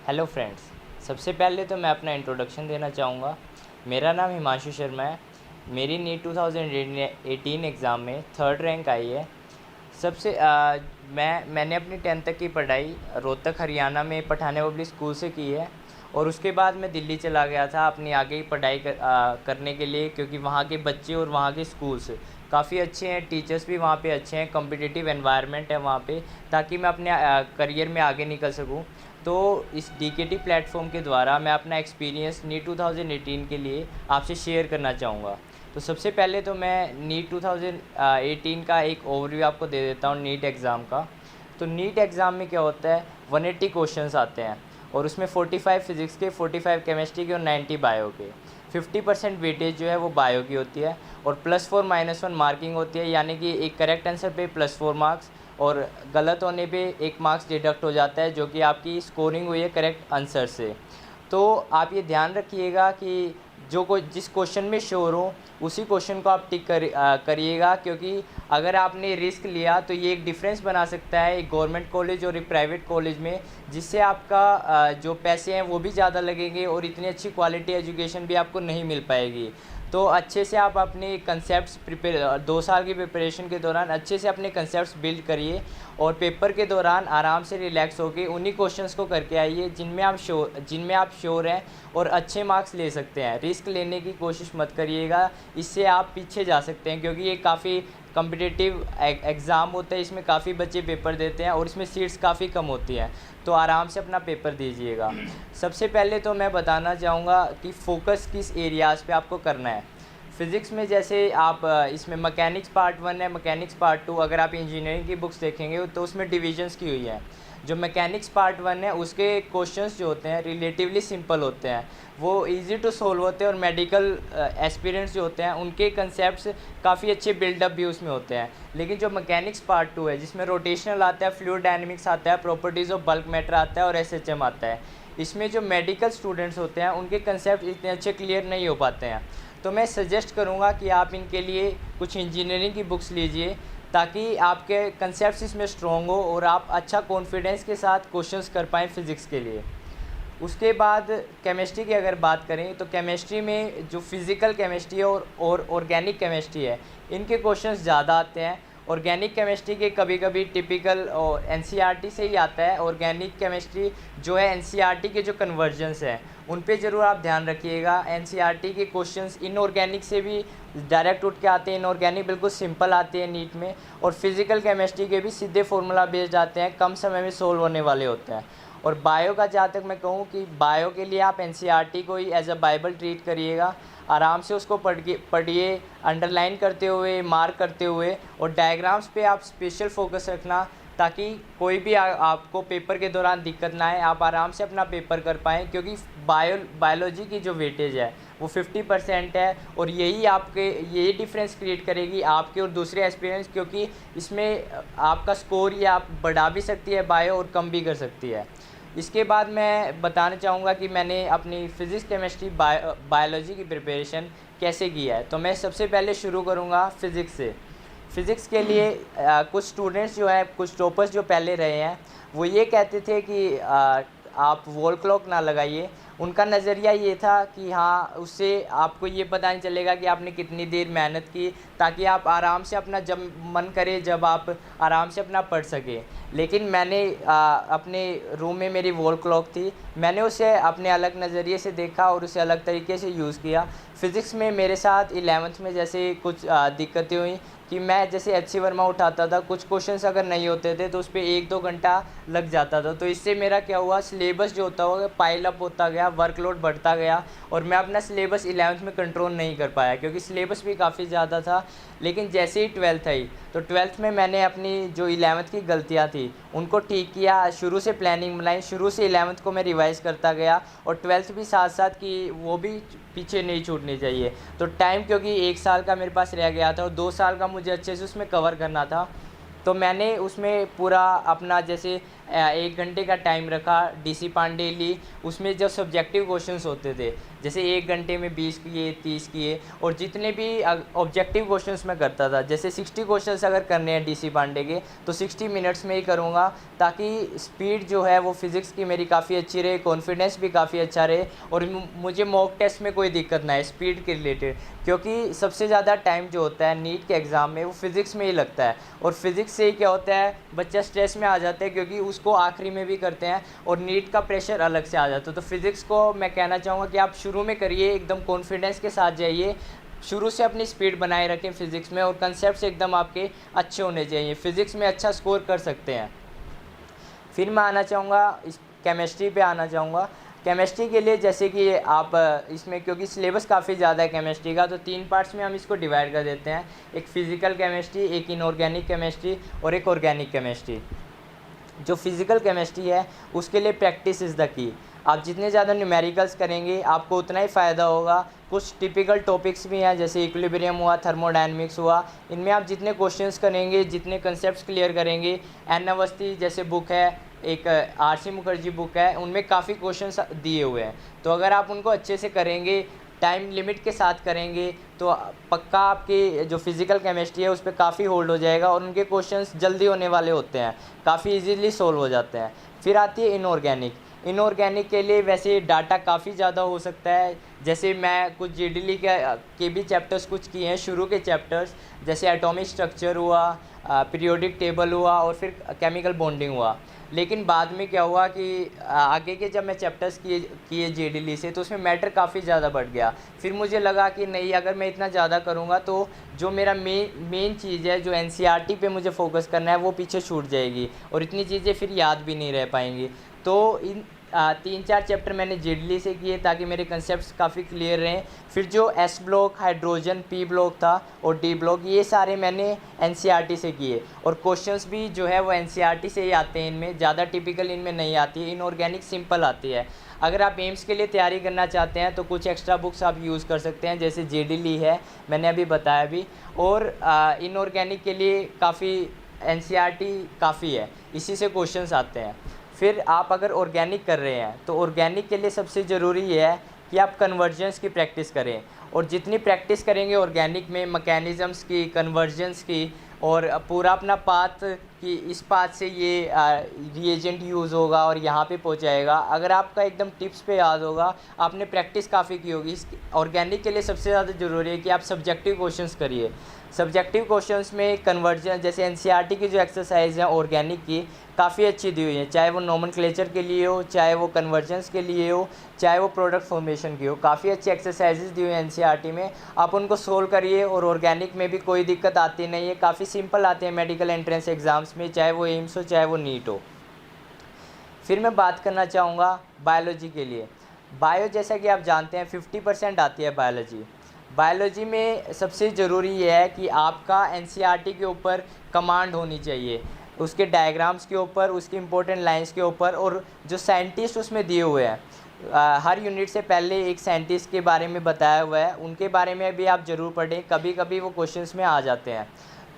Hello friends. सबसे पहले तो मैं अपना इंट्रोडक्शन देना चाहूँगा। मेरा नाम हिमांशु शर्मा है। मेरी नीट 2018 एग्ज़ाम में थर्ड रैंक आई है। मैंने अपनी 10th तक की पढ़ाई रोहतक हरियाणा में पठानिया पब्लिक स्कूल से की है और उसके बाद मैं दिल्ली चला गया था अपनी आगे की पढ़ाई करने के लिए, क्योंकि वहाँ के बच्चे और वहाँ के स्कूल्स काफ़ी अच्छे हैं, टीचर्स भी वहाँ पे अच्छे हैं, कॉम्पिटिटिव एनवायरनमेंट है वहाँ पे, ताकि मैं अपने करियर में आगे निकल सकूँ। तो इस डीकेटी प्लेटफॉर्म के द्वारा मैं अपना एक्सपीरियंस नीट 2018 के लिए आपसे शेयर करना चाहूँगा। तो सबसे पहले तो मैं नीट 2018 का एक ओवरव्यू आपको दे देता हूँ नीट एग्ज़ाम का। तो नीट एग्ज़ाम में क्या होता है, 180 क्वेश्चंस आते हैं और उसमें 45 फिज़िक्स के, 45 केमिस्ट्री के और 90 बायो के। 50% वेटेज जो है वो बायो की होती है और +4 -1 मार्किंग होती है, यानी कि एक करेक्ट आंसर पे +4 मार्क्स और गलत होने पे 1 मार्क्स डिडक्ट हो जाता है, जो कि आपकी स्कोरिंग हुई है करेक्ट आंसर से। तो आप ये ध्यान रखिएगा कि जिस क्वेश्चन में श्योर हो उसी क्वेश्चन को आप टिक करिएगा, क्योंकि अगर आपने रिस्क लिया तो ये एक डिफरेंस बना सकता है एक गवर्नमेंट कॉलेज और एक प्राइवेट कॉलेज में, जिससे आपका जो पैसे हैं वो भी ज़्यादा लगेंगे और इतनी अच्छी क्वालिटी एजुकेशन भी आपको नहीं मिल पाएगी। तो अच्छे से आप अपने कंसेप्ट्स 2 साल की प्रिपरेशन के दौरान अच्छे से अपने कंसेप्ट्स बिल्ड करिए और पेपर के दौरान आराम से रिलैक्स होकर उन्हीं क्वेश्चंस को करके आइए जिनमें आप श्योर हैं और अच्छे मार्क्स ले सकते हैं। रिस्क लेने की कोशिश मत करिएगा, इससे आप पीछे जा सकते हैं, क्योंकि ये काफ़ी कॉम्पिटिटिव एग्ज़ाम होता है, इसमें काफ़ी बच्चे पेपर देते हैं और इसमें सीट्स काफ़ी कम होती हैं। तो आराम से अपना पेपर दीजिएगा। सबसे पहले तो मैं बताना चाहूँगा कि फ़ोकस किस एरियाज़ पे आपको करना है। फ़िज़िक्स में जैसे आप इसमें मैकेनिक्स पार्ट 1 है, मैकेनिक्स पार्ट 2, अगर आप इंजीनियरिंग की बुक्स देखेंगे तो उसमें डिविजन्स की हुई है। जो मैकेनिक्स पार्ट 1 है उसके क्वेश्चंस जो होते हैं रिलेटिवली सिंपल होते हैं, वो इजी टू सोल्व होते हैं और मेडिकल एस्पिरेंट्स जो होते हैं उनके कंसेप्ट्स काफ़ी अच्छे बिल्डअप भी उसमें होते हैं। लेकिन जो मैकेनिक्स पार्ट 2 है, जिसमें रोटेशनल आता है, फ्लूइड डायनेमिक्स आता है, प्रॉपर्टीज़ ऑफ बल्क मैटर आता है और एसएचएम आता है, इसमें जो मेडिकल स्टूडेंट्स होते हैं उनके कंसेप्ट इतने अच्छे क्लियर नहीं हो पाते हैं। तो मैं सजेस्ट करूँगा कि आप इनके लिए कुछ इंजीनियरिंग की बुक्स लीजिए, ताकि आपके कंसेप्ट्स इसमें स्ट्रॉन्ग हो और आप अच्छा कॉन्फिडेंस के साथ क्वेश्चंस कर पाएँ फ़िज़िक्स के लिए। उसके बाद केमिस्ट्री की अगर बात करें तो केमिस्ट्री में जो फिज़िकल केमिस्ट्री है और ऑर्गेनिक केमिस्ट्री है, इनके क्वेश्चंस ज़्यादा आते हैं। ऑर्गेनिक केमिस्ट्री के कभी कभी टिपिकल और एनसीईआरटी से ही आता है। ऑर्गेनिक केमिस्ट्री जो है एनसीईआरटी के जो कन्वर्जन्स हैं उन पे ज़रूर आप ध्यान रखिएगा। एनसीईआरटी के क्वेश्चंस इनऑर्गेनिक से भी डायरेक्ट उठ के आते हैं, इनऑर्गेनिक बिल्कुल सिंपल आते हैं नीट में, और फिज़िकल केमिस्ट्री के भी सीधे फार्मूला बेस्ड आते हैं, कम समय में सोल्व होने वाले होते हैं। और बायो का जहाँ तक मैं कहूँ कि बायो के लिए आप एनसीईआरटी को ही एज अ बाइबल ट्रीट करिएगा। आराम से उसको पढ़िए, अंडरलाइन करते हुए, मार्क करते हुए, और डायग्राम्स पे आप स्पेशल फोकस रखना, ताकि कोई भी आपको पेपर के दौरान दिक्कत ना आए, आप आराम से अपना पेपर कर पाएँ। क्योंकि बायोलॉजी की जो वेटेज है वो 50% है और यही डिफरेंस क्रिएट करेगी आपके और दूसरे एस्पिरेंट्स, क्योंकि इसमें आपका स्कोर या आप बढ़ा भी सकती है बायो और कम भी कर सकती है। इसके बाद मैं बताना चाहूँगा कि मैंने अपनी फ़िज़िक्स केमिस्ट्री बायोलॉजी की प्रिपरेशन कैसे किया है। तो मैं सबसे पहले शुरू करूँगा फ़िज़िक्स से। फ़िज़िक्स के लिए कुछ स्टूडेंट्स जो हैं, कुछ टॉपर्स जो पहले रहे हैं, वो ये कहते थे कि आप वॉल क्लॉक ना लगाइए। उनका नज़रिया ये था कि हाँ, उससे आपको ये पता नहीं चलेगा कि आपने कितनी देर मेहनत की, ताकि आप आराम से अपना जब मन करे जब आप आराम से अपना पढ़ सकें। लेकिन मैंने अपने रूम में मेरी वॉल क्लॉक थी, मैंने उसे अपने अलग नज़रिए से देखा और उसे अलग तरीके से यूज़ किया। फ़िज़िक्स में मेरे साथ 11th में जैसे कुछ दिक्कतें हुई कि मैं जैसे एचसी वर्मा उठाता था, कुछ क्वेश्चंस अगर नहीं होते थे तो उस पर 1-2 घंटा लग जाता था। तो इससे मेरा क्या हुआ, सिलेबस जो होता होगा पाइल अप होता गया, वर्कलोड बढ़ता गया और मैं अपना सिलेबस 11th में कंट्रोल नहीं कर पाया, क्योंकि सिलेबस भी काफ़ी ज़्यादा था। लेकिन जैसे ही 12th आई तो 12th में मैंने अपनी जो 11th की गलतियाँ थी उनको ठीक किया, शुरू से प्लानिंग बनाई, शुरू से 11th को मैं रिवाइज़ करता गया और 12th भी साथ साथ कि वो भी पीछे नहीं छूटनी चाहिए। तो टाइम, क्योंकि 1 साल का मेरे पास रह गया था और 2 साल का मुझे अच्छे से उसमें कवर करना था, तो मैंने उसमें पूरा अपना जैसे 1 घंटे का टाइम रखा, डीसी पांडे ली। उसमें जो सब्जेक्टिव क्वेश्चंस होते थे, जैसे 1 घंटे में 20 किए, 30 किए, और जितने भी ऑब्जेक्टिव क्वेश्चंस मैं करता था, जैसे 60 क्वेश्चंस अगर करने हैं डीसी पांडे के, तो 60 मिनट्स में ही करूँगा, ताकि स्पीड जो है वो फिज़िक्स की मेरी काफ़ी अच्छी रहे, कॉन्फिडेंस भी काफ़ी अच्छा रहे, और मुझे मॉक टेस्ट में कोई दिक्कत ना है स्पीड के रिलेटेड। क्योंकि सबसे ज़्यादा टाइम जो होता है नीट के एग्ज़ाम में वो फिज़िक्स में ही लगता है, और फिज़िक्स से ही क्या होता है, बच्चा स्ट्रेस में आ जाता है, क्योंकि उसको आखिरी में भी करते हैं और नीट का प्रेशर अलग से आ जाता है। तो फिज़िक्स को मैं कहना चाहूँगा कि आप शुरू में करिए, एकदम कॉन्फिडेंस के साथ जाइए, शुरू से अपनी स्पीड बनाए रखें फिज़िक्स में, और कंसेप्ट एकदम आपके अच्छे होने चाहिए, फ़िज़िक्स में अच्छा स्कोर कर सकते हैं। फिर मैं आना चाहूँगा इस केमिस्ट्री पे आना चाहूँगा। केमिस्ट्री के लिए जैसे कि आप इसमें, क्योंकि सिलेबस काफ़ी ज़्यादा है केमिस्ट्री का, तो 3 पार्ट्स में हम इसको डिवाइड कर देते हैं। एक फ़िज़िकल केमिस्ट्री, एक इनऑर्गेनिक केमिस्ट्री और एक ऑर्गेनिक केमिस्ट्री। जो फिज़िकल केमिस्ट्री है उसके लिए प्रैक्टिस इज़ द की। आप जितने ज़्यादा न्यूमेरिकल्स करेंगे आपको उतना ही फ़ायदा होगा। कुछ टिपिकल टॉपिक्स भी हैं, जैसे इक्विलिब्रियम हुआ, थर्मोडायनेमिक्स हुआ, इनमें आप जितने क्वेश्चंस करेंगे, जितने कंसेप्ट्स क्लियर करेंगे, एन अवस्थी जैसे बुक है, एक आर.सी. मुखर्जी बुक है, उनमें काफ़ी क्वेश्चंस दिए हुए हैं। तो अगर आप उनको अच्छे से करेंगे, टाइम लिमिट के साथ करेंगे, तो पक्का आपकी जो फिज़िकल केमिस्ट्री है उस पर काफ़ी होल्ड हो जाएगा, और उनके क्वेश्चंस जल्दी होने वाले होते हैं, काफ़ी इजीली सोल्व हो जाते हैं। फिर आती है इनऑर्गेनिक। इनऑर्गेनिक के लिए वैसे डाटा काफ़ी ज़्यादा हो सकता है, जैसे मैं कुछ जीडीली के भी चैप्टर्स कुछ किए हैं, शुरू के चैप्टर्स, जैसे एटॉमिक स्ट्रक्चर हुआ, पीरियोडिक टेबल हुआ, और फिर केमिकल बॉन्डिंग हुआ। लेकिन बाद में क्या हुआ कि आगे के जब मैं चैप्टर्स किए जेडीली से, तो उसमें मैटर काफ़ी ज़्यादा बढ़ गया। फिर मुझे लगा कि नहीं, अगर मैं इतना ज़्यादा करूँगा तो जो मेरा मेन चीज़ है, जो एनसीईआरटी पे मुझे फोकस करना है, वो पीछे छूट जाएगी, और इतनी चीज़ें फिर याद भी नहीं रह पाएंगी। तो इन 3-4 चैप्टर मैंने जेडली से किए, ताकि मेरे कंसेप्ट्स काफ़ी क्लियर रहें। फिर जो S block, hydrogen, P block था, और डी ब्लॉक, ये सारे मैंने एनसीईआरटी से किए, और क्वेश्चंस भी जो है वो एनसीईआरटी से ही आते हैं। इनमें ज़्यादा टिपिकल इनमें नहीं आती है, इनऑर्गेनिक सिंपल आती है। अगर आप एम्स के लिए तैयारी करना चाहते हैं तो कुछ एक्स्ट्रा बुक्स आप यूज़ कर सकते हैं, जैसे जेडली है, मैंने अभी बताया भी, और इनऑर्गेनिक के लिए काफ़ी एनसीईआरटी काफ़ी है, इसी से क्वेश्चंस आते हैं। फिर आप अगर ऑर्गेनिक कर रहे हैं तो ऑर्गेनिक के लिए सबसे ज़रूरी ये है कि आप कन्वर्जन्स की प्रैक्टिस करें, और जितनी प्रैक्टिस करेंगे ऑर्गेनिक में मैकेनिज़म्स की, कन्वर्जन्स की, और पूरा अपना पाथ कि इस पाथ से ये रिएजेंट यूज़ होगा और यहाँ पे पहुँचाएगा, अगर आपका एकदम टिप्स पे याद होगा, आपने प्रैक्टिस काफ़ी की होगी। इस ऑर्गेनिक के लिए सबसे ज़्यादा ज़रूरी है कि आप सब्जेक्टिव क्वेश्चंस करिए। सब्जेक्टिव क्वेश्चंस में कन्वर्जन, जैसे एनसीईआरटी की जो एक्सरसाइज है ऑर्गेनिक की, काफ़ी अच्छी दी हुई है, चाहे वो नोमेनक्लेचर के लिए हो, चाहे वो कन्वर्जन्स के लिए हो, चाहे वो प्रोडक्ट फॉर्मेशन की हो, काफ़ी अच्छी एक्सरसाइजेज दी हुई हैं एनसीईआरटी में। आप उनको सोल्व करिए, और ऑर्गेनिक में भी कोई दिक्कत आती नहीं है, काफ़ी सिंपल आते हैं मेडिकल एंट्रेंस एग्ज़ाम्स में, चाहे वो एम्स हो चाहे वो नीट हो। फिर मैं बात करना चाहूँगा बायोलॉजी के लिए। बायो, जैसा कि आप जानते हैं 50% आती है बायोलॉजी। बायोलॉजी में सबसे ज़रूरी ये है कि आपका एनसीईआरटी के ऊपर कमांड होनी चाहिए, उसके डायग्राम्स के ऊपर, उसकी इंपॉर्टेंट लाइंस के ऊपर, और जो साइंटिस्ट उसमें दिए हुए हैं, हर यूनिट से पहले एक साइंटिस्ट के बारे में बताया हुआ है, उनके बारे में भी आप ज़रूर पढ़ें, कभी कभी वो क्वेश्चंस में आ जाते हैं।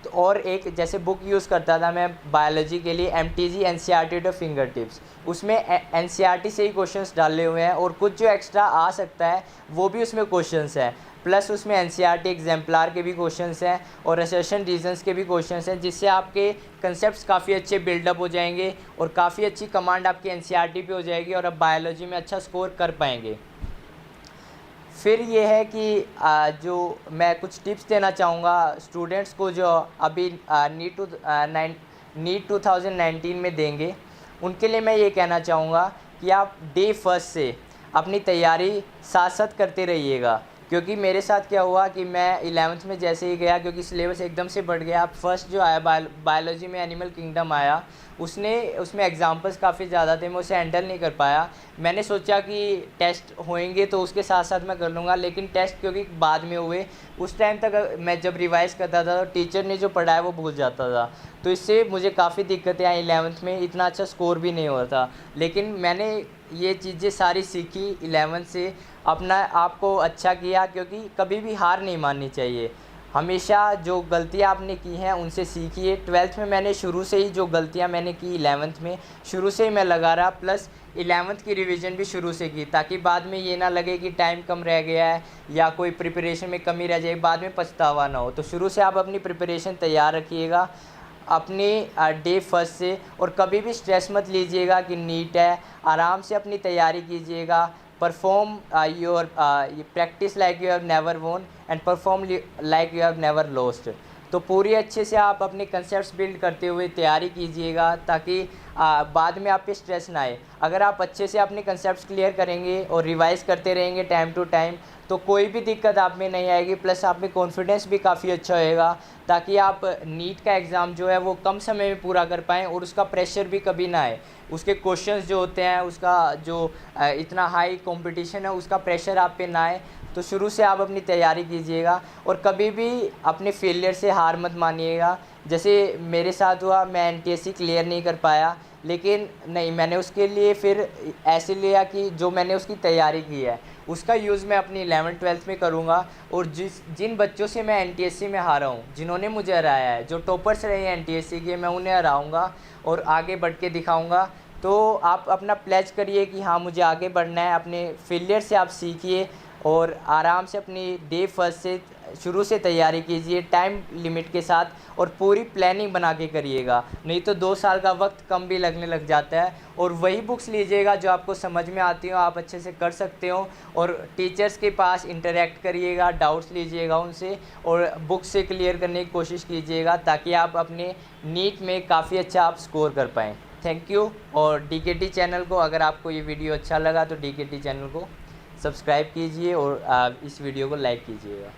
तो और एक जैसे बुक यूज़ करता था मैं बायोलॉजी के लिए, MTG NCERT two finger tips, उसमें एनसीईआरटी से ही क्वेश्चंस डाले हुए हैं, और कुछ जो एक्स्ट्रा आ सकता है वो भी उसमें क्वेश्चंस हैं, प्लस उसमें एनसीईआरटी एग्जाम्पलर के भी क्वेश्चंस हैं, और असर्शन रीजंस के भी क्वेश्चंस हैं, जिससे आपके कंसेप्ट्स काफ़ी अच्छे बिल्डअप हो जाएंगे, और काफ़ी अच्छी कमांड आपकी एनसीईआरटी पे हो जाएगी, और आप बायोलॉजी में अच्छा स्कोर कर पाएंगे। फिर ये है कि जो मैं कुछ टिप्स देना चाहूँगा स्टूडेंट्स को जो अभी नीट 2019 में देंगे, उनके लिए मैं ये कहना चाहूँगा कि आप डे फर्स्ट से अपनी तैयारी साथ साथ करते रहिएगा। क्योंकि मेरे साथ क्या हुआ कि मैं 11th में जैसे ही गया, क्योंकि सिलेबस एकदम से बढ़ गया, फर्स्ट जो आया बायोलॉजी में एनिमल किंगडम आया, उसमें एग्जांपल्स काफ़ी ज़्यादा थे, मैं उसे हैंडल नहीं कर पाया। मैंने सोचा कि टेस्ट होंगे तो उसके साथ साथ मैं कर लूँगा, लेकिन टेस्ट क्योंकि बाद में हुए, उस टाइम तक मैं जब रिवाइज़ करता था तो टीचर ने जो पढ़ाया वो भूल जाता था, तो इससे मुझे काफ़ी दिक्कतें आई। 11th में इतना अच्छा स्कोर भी नहीं हुआ था, लेकिन मैंने ये चीज़ें सारी सीखी 11th से, अपना आपको अच्छा किया, क्योंकि कभी भी हार नहीं माननी चाहिए। हमेशा जो गलतियाँ आपने की हैं उनसे सीखिए। 12th में मैंने शुरू से ही जो गलतियाँ मैंने की 11th में शुरू से ही मैं लगा रहा, प्लस 11th की रिवीजन भी शुरू से की, ताकि बाद में ये ना लगे कि टाइम कम रह गया है या कोई प्रिपरेशन में कमी रह जाए, बाद में पछतावा ना हो। तो शुरू से आप अपनी प्रिपरेशन तैयार रखिएगा अपने डे फर्स्ट से, और कभी भी स्ट्रेस मत लीजिएगा कि नीट है। आराम से अपनी तैयारी कीजिएगा। Perform your practice like you have never won and perform like you have never lost. तो पूरी अच्छे से आप अपने कंसेप्ट्स बिल्ड करते हुए तैयारी कीजिएगा, ताकि बाद में आप पे स्ट्रेस ना आए। अगर आप अच्छे से अपने कंसेप्ट्स क्लियर करेंगे और रिवाइज़ करते रहेंगे टाइम टू टाइम, तो कोई भी दिक्कत आप में नहीं आएगी। प्लस आप में कॉन्फिडेंस भी काफ़ी अच्छा होएगा, ताकि आप नीट का एग्ज़ाम जो है वो कम समय में पूरा कर पाएँ और उसका प्रेशर भी कभी ना आए। उसके क्वेश्चंस जो होते हैं, उसका जो इतना हाई कंपटीशन है, उसका प्रेशर आप पे ना आए। तो शुरू से आप अपनी तैयारी कीजिएगा और कभी भी अपने फेलियर से हार मत मानिएगा। जैसे मेरे साथ हुआ, मैं एनटीएससी क्लियर नहीं कर पाया, लेकिन नहीं, मैंने उसके लिए फिर ऐसे लिया कि जो मैंने उसकी तैयारी की है उसका यूज़ मैं अपनी 11th-12th में करूँगा। और जिन बच्चों से मैं एनटीएससी में हारा हूँ, जिन्होंने मुझे हराया है, जो टॉपर्स रहे हैं एनटीएससी के, मैं उन्हें हराऊँगा और आगे बढ़ के दिखाऊँगा। तो आप अपना प्लेज करिए कि हाँ, मुझे आगे बढ़ना है। अपने फेलियर से आप सीखिए और आराम से अपनी डे फर्स्ट से शुरू से तैयारी कीजिए टाइम लिमिट के साथ, और पूरी प्लानिंग बना के करिएगा। नहीं तो 2 साल का वक्त कम भी लगने लग जाता है। और वही बुक्स लीजिएगा जो आपको समझ में आती हो, आप अच्छे से कर सकते हो, और टीचर्स के पास इंटरेक्ट करिएगा, डाउट्स लीजिएगा उनसे और बुक से क्लियर करने की कोशिश कीजिएगा, ताकि आप अपने नीट में काफ़ी अच्छा आप स्कोर कर पाएँ। Thank you. और डीकेटी चैनल को, अगर आपको ये वीडियो अच्छा लगा तो डीकेटी चैनल को सब्सक्राइब कीजिए और इस वीडियो को लाइक कीजिएगा।